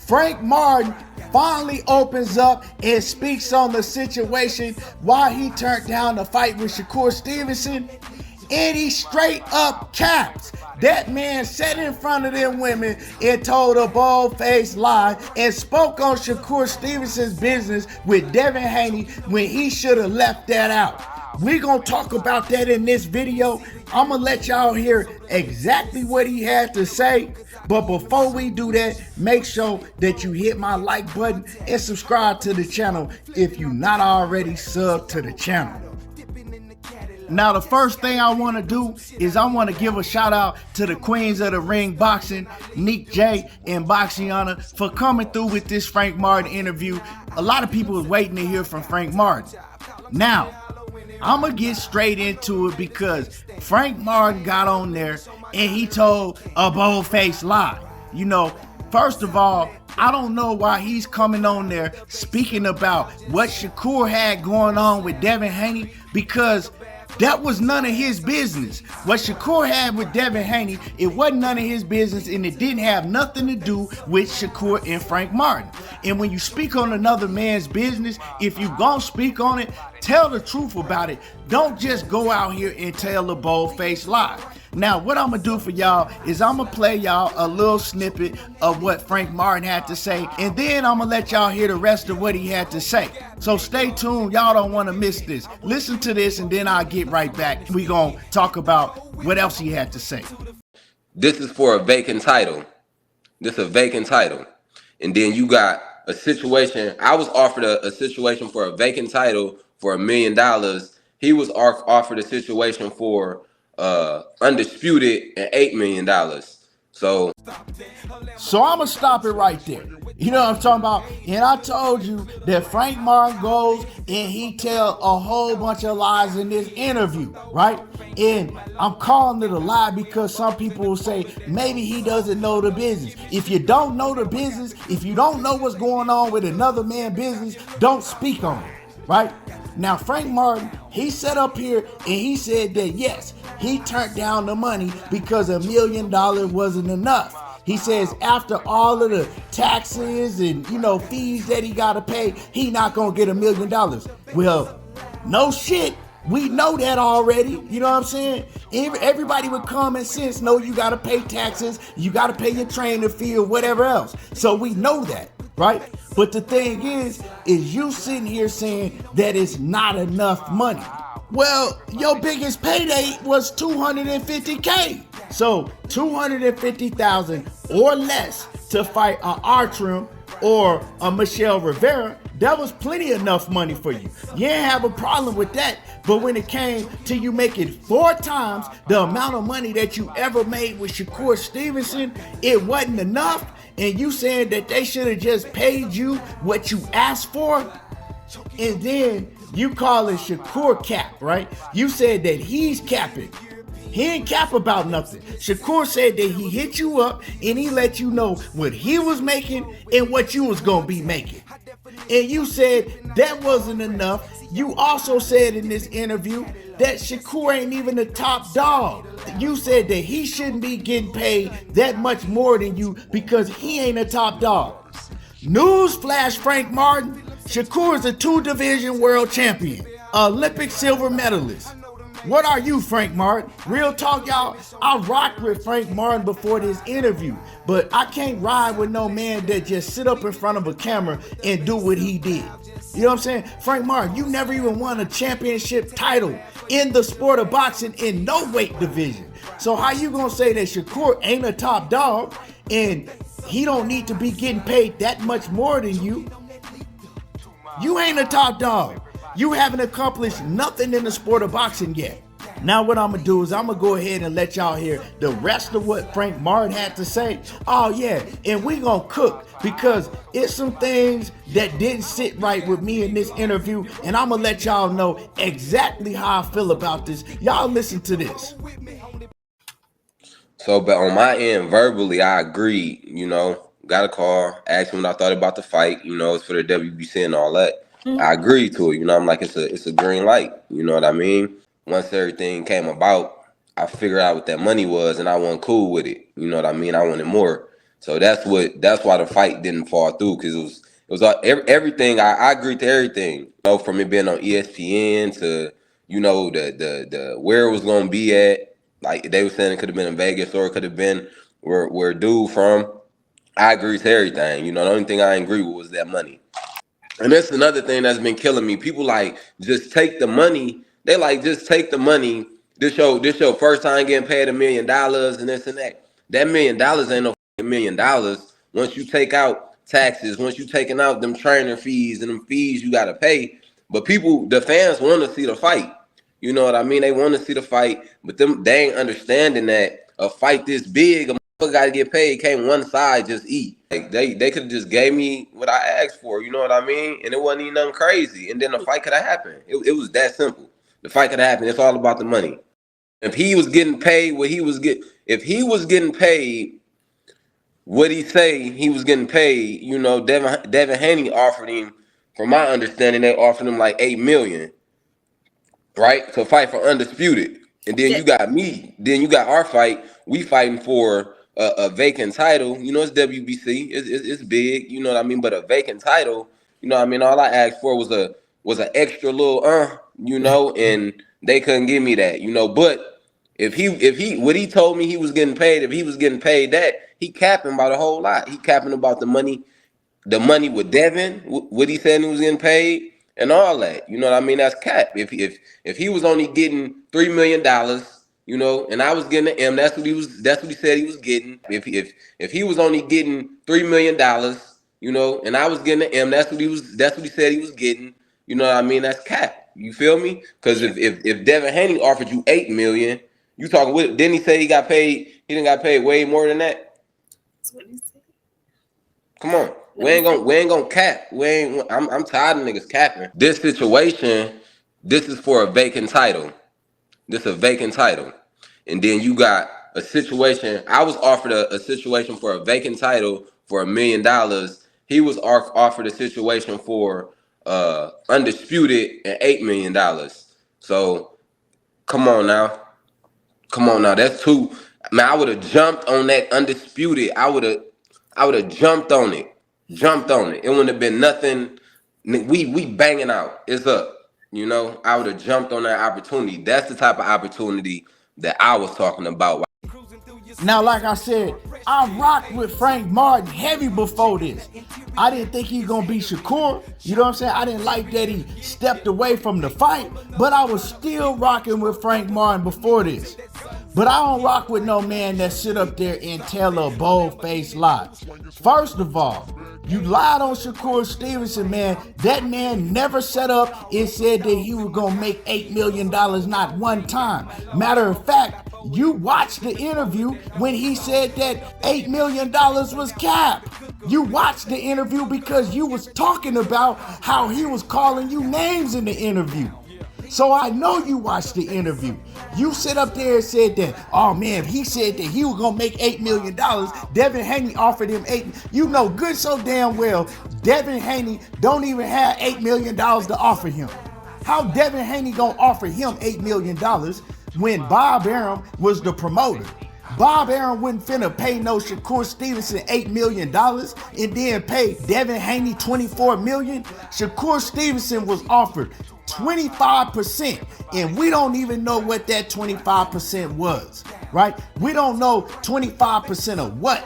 Frank Martin finally opens up and speaks on the situation why he turned down the fight with Shakur Stevenson. And he straight up caps. That man sat in front of them women and told a bold-faced lie and spoke on Shakur Stevenson's business with Devin Haney when he should have left that out. We're going to talk about that in this video. I'm going to let y'all hear exactly what he had to say. But before we do that, make sure that you hit my like button and subscribe to the channel if you're not already subbed to the channel. Now, the first thing I want to do is I want to give a shout out to the Queens of the Ring Boxing, Nick J and Boxiana, for coming through with this Frank Martin interview. A lot of people was waiting to hear from Frank Martin. Now, I'm going to get straight into it because Frank Martin got on there and he told a bold-faced lie. You know, first of all, I don't know why he's coming on there speaking about what Shakur had going on with Devin Haney, because that was none of his business. What Shakur had with Devin Haney, it wasn't none of his business, and it didn't have nothing to do with Shakur and Frank Martin. And when you speak on another man's business, if you gonna speak on it, tell the truth about it. Don't just go out here and tell a bold-faced lie. Now, what I'm gonna do for y'all is I'm gonna play y'all a little snippet of what Frank Martin had to say, and then I'm gonna let y'all hear the rest of what he had to say. So stay tuned, y'all don't wanna miss this. Listen to this, and then I'll get right back. We gonna talk about what else he had to say. This is for a vacant title. This is a vacant title. And then you got a situation. I was offered a situation for a vacant title for $1 million. He was offered a situation for undisputed and $8 million. So I'm gonna stop it right there. You know what I'm talking about? And I told you that Frank Martin goes and he tell a whole bunch of lies in this interview, right? And I'm calling it a lie because some people will say maybe he doesn't know the business. If you don't know the business, if you don't know what's going on with another man's business, don't speak on it, right? Now, Frank Martin, he sat up here and he said that yes, he turned down the money because $1 million wasn't enough. He says after all of the taxes and, fees that he got to pay, he not going to get $1 million. Well, no shit. We know that already. You know what I'm saying? Everybody with common sense know you got to pay taxes, you got to pay your trainer fee or whatever else. So we know that, right? But the thing is you sitting here saying that it's not enough money. Well, your biggest payday was $250K. So $250,000 or less to fight a Artrim or a Michelle Rivera, that was plenty enough money for you. You didn't have a problem with that. But when it came to you making 4 times the amount of money that you ever made with Shakur Stevenson, it wasn't enough. And you saying that they should have just paid you what you asked for. And then you call it Shakur cap, right? You said that he's capping. He ain't cap about nothing. Shakur said that he hit you up and he let you know what he was making and what you was gonna be making. And you said that wasn't enough. You also said in this interview that Shakur ain't even the top dog. You said that he shouldn't be getting paid that much more than you because he ain't a top dog. Newsflash, Frank Martin, Shakur is a 2-division world champion, Olympic silver medalist. What are you, Frank Martin? Real talk, y'all. I rocked with Frank Martin before this interview, but I can't ride with no man that just sit up in front of a camera and do what he did. You know what I'm saying? Frank Martin, you never even won a championship title in the sport of boxing in no weight division. So how you gonna say that Shakur ain't a top dog and he don't need to be getting paid that much more than you? You ain't a top dog. You haven't accomplished nothing in the sport of boxing yet. Now what I'm going to do is I'm going to go ahead and let y'all hear the rest of what Frank Martin had to say. Oh yeah, and we going to cook because it's some things that didn't sit right with me in this interview, and I'm going to let y'all know exactly how I feel about this. Y'all listen to this. So, but on my end, verbally, I agreed, got a call, asked him what I thought about the fight, it's for the WBC and all that. I agreed to it, I'm like, it's a green light, you know what I mean? Once everything came about, I figured out what that money was and I wasn't cool with it, you know what I mean? I wanted more. So that's why the fight didn't fall through, because it was everything. I agree to everything. From it being on ESPN to the where it was gonna be at. Like they were saying, it could have been in Vegas or it could have been where dude from. I agree to everything. The only thing I didn't agree with was that money. And that's another thing that's been killing me. People like just take the money. They like just take the money. This your first time getting paid $1 million and this and that. That $1 million ain't no $1 million. Once you take out taxes, once you taking out them trainer fees and them fees you gotta pay. But the fans want to see the fight. You know what I mean? They want to see the fight, but they ain't understanding that a fight this big, got to get paid. Can't one side just eat. Like they could have just gave me what I asked for. You know what I mean? And it wasn't even nothing crazy. And then the fight could have happened. It was that simple. The fight could have happened. It's all about the money. If he was getting paid if he was getting paid what he say he was getting paid, Devin Haney offered him. From my understanding, they offered him like $8 million, right, to fight for undisputed. And then you got me. Then you got our fight. We fighting for a vacant title. It's WBC. It's big. You know what I mean. But a vacant title. You know what I mean. All I asked for was an extra little and they couldn't give me that. But if he what he told me he was getting paid. If he was getting paid that, he capping about a whole lot. He capping about the money. The money with Devin, what he said he was getting paid, and all that. You know what I mean? That's cap. If he was only getting $3 million, and I was getting an M, that's what he said he was getting. If he was only getting $3 million, and I was getting an M, that's what he said he was getting. You know what I mean? That's cap. You feel me? Because if Devin Haney offered you $8 million, you talking with? Didn't he say he got paid? He didn't got paid way more than that. That's what he said. Come on. We ain't gonna cap. I'm tired of niggas capping. This situation, this is for a vacant title. This is a vacant title. And then you got a situation. I was offered a situation for a vacant title for $1 million. He was offered a situation for undisputed and $8 million. So come on now. That's two. Man, I would have jumped on that undisputed. I would have jumped on it. It wouldn't have been nothing. We banging out. It's up. I would have jumped on that opportunity. That's the type of opportunity that I was talking about. Now, like I said, I rocked with Frank Martin heavy before this. I didn't think he was going to be Shakur. You know what I'm saying? I didn't like that he stepped away from the fight, but I was still rocking with Frank Martin before this. But I don't rock with no man that sit up there and tell a bold-faced lie. First of all, you lied on Shakur Stevenson, man. That man never set up and said that he was going to make $8 million not one time. Matter of fact, you watched the interview when he said that $8 million was cap. You watched the interview because you was talking about how he was calling you names in the interview. So I know you watched the interview. You sit up there and said that, oh man, he said that he was gonna make $8 million. Devin Haney offered him You know good so damn well, Devin Haney don't even have $8 million to offer him. How Devin Haney gonna offer him $8 million when Bob Arum was the promoter? Bob Arum wasn't finna pay no Shakur Stevenson $8 million and then pay Devin Haney $24 million. Shakur Stevenson was offered 25%, and we don't even know what that 25% was, right? We don't know 25% of what.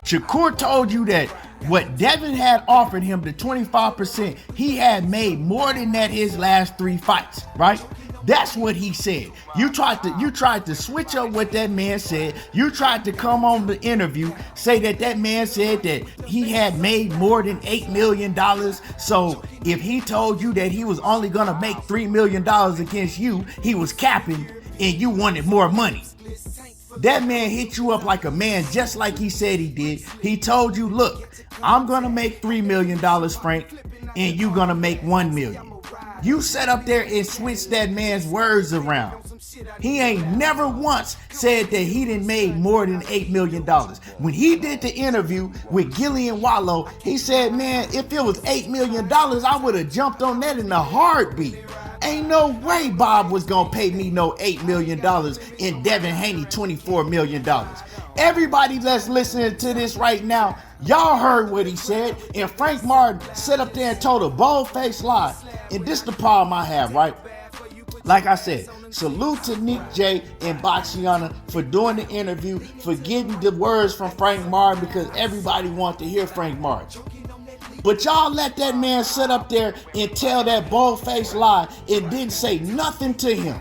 Shakur told you that what Devin had offered him, the 25%, he had made more than that his last 3 fights, right? That's what he said. You tried to switch up what that man said. You tried to come on the interview, say that man said that he had made more than $8 million. So if he told you that he was only gonna make $3 million against you, he was capping and you wanted more money. That man hit you up like a man, just like he said he did. He told you, look, I'm gonna make $3 million, Frank, and you gonna make $1 million. You sat up there and switched that man's words around. He ain't never once said that he didn't made more than $8 million. When he did the interview with Gillian Wallow, he said, man, if it was $8 million, I would have jumped on that in a heartbeat. Ain't no way Bob was gonna pay me no $8 million and Devin Haney $24 million. Everybody that's listening to this right now, y'all heard what he said, and Frank Martin sat up there and told a bold-faced lie. And this the problem I have, right? Like I said, salute to Nick J and Boxiana for doing the interview, for getting the words from Frank Martin, because everybody wants to hear Frank Martin. But y'all let that man sit up there and tell that bold-faced lie and didn't say nothing to him.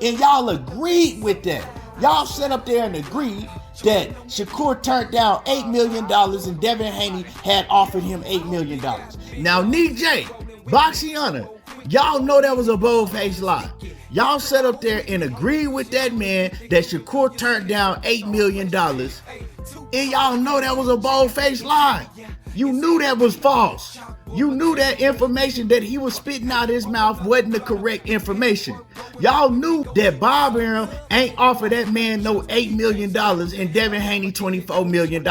And y'all agreed with that. Y'all sat up there and agreed that Shakur turned down $8 million and Devin Haney had offered him $8 million. Now, Nick J, Boxiana, y'all know that was a bold-faced lie. Y'all sat up there and agreed with that man that Shakur turned down $8 million. And y'all know that was a bold-faced lie. You knew that was false. You knew that information that he was spitting out his mouth wasn't the correct information. Y'all knew that Bob Arum ain't offered that man no $8 million and Devin Haney $24 million.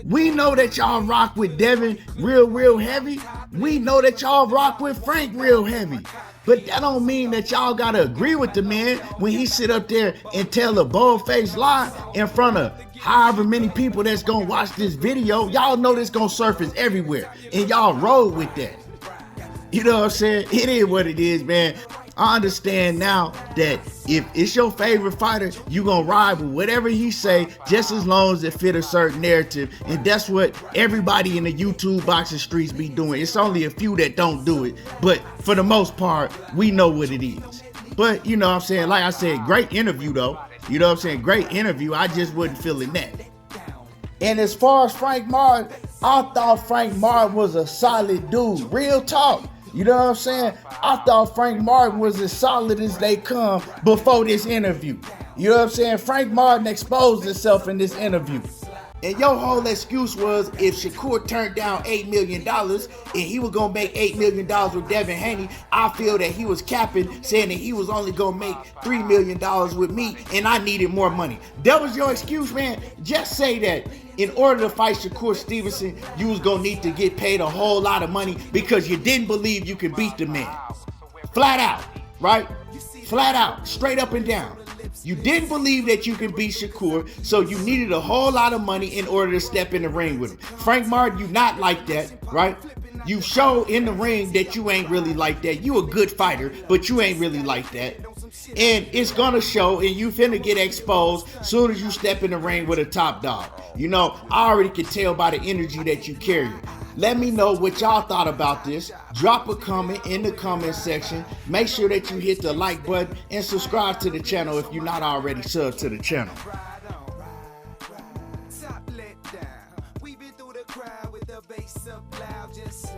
We know that y'all rock with Devin real heavy. We know that y'all rock with Frank real heavy. But that don't mean that y'all gotta agree with the man when he sit up there and tell a bold-faced lie in front of however many people that's gonna watch this video. Y'all know this gonna surface everywhere, and y'all roll with that. You know what I'm saying? It is what it is, man. I understand now that if it's your favorite fighter, you gonna ride with whatever he say, just as long as it fit a certain narrative. And that's what everybody in the YouTube boxing streets be doing. It's only a few that don't do it, but for the most part, we know what it is. But you know what I'm saying? Like I said, great interview though. You know what I'm saying? Great interview. I just wasn't feeling that. And as far as Frank Martin, I thought Frank Martin was a solid dude. Real talk. You know what I'm saying? I thought Frank Martin was as solid as they come before this interview. You know what I'm saying? Frank Martin exposed himself in this interview. And your whole excuse was if Shakur turned down $8 million and he was going to make $8 million with Devin Haney, I feel that he was capping, saying that he was only going to make $3 million with me and I needed more money. That was your excuse, man. Just say that in order to fight Shakur Stevenson, you was going to need to get paid a whole lot of money because you didn't believe you could beat the man. Flat out, right? Flat out, straight up and down. You didn't believe that you could beat Shakur, so you needed a whole lot of money in order to step in the ring with him. Frank Martin, you not like that, right? You show in the ring that you ain't really like that. You a good fighter, but you ain't really like that. And it's gonna show, and you finna get exposed soon as you step in the ring with a top dog. You know, I already can tell by the energy that you carry. Let me know what y'all thought about this. Drop a comment in the comment section. Make sure that you hit the like button and subscribe to the channel if you're not already subbed to the channel. Top let down. We've been through the crowd with the bass up loud, just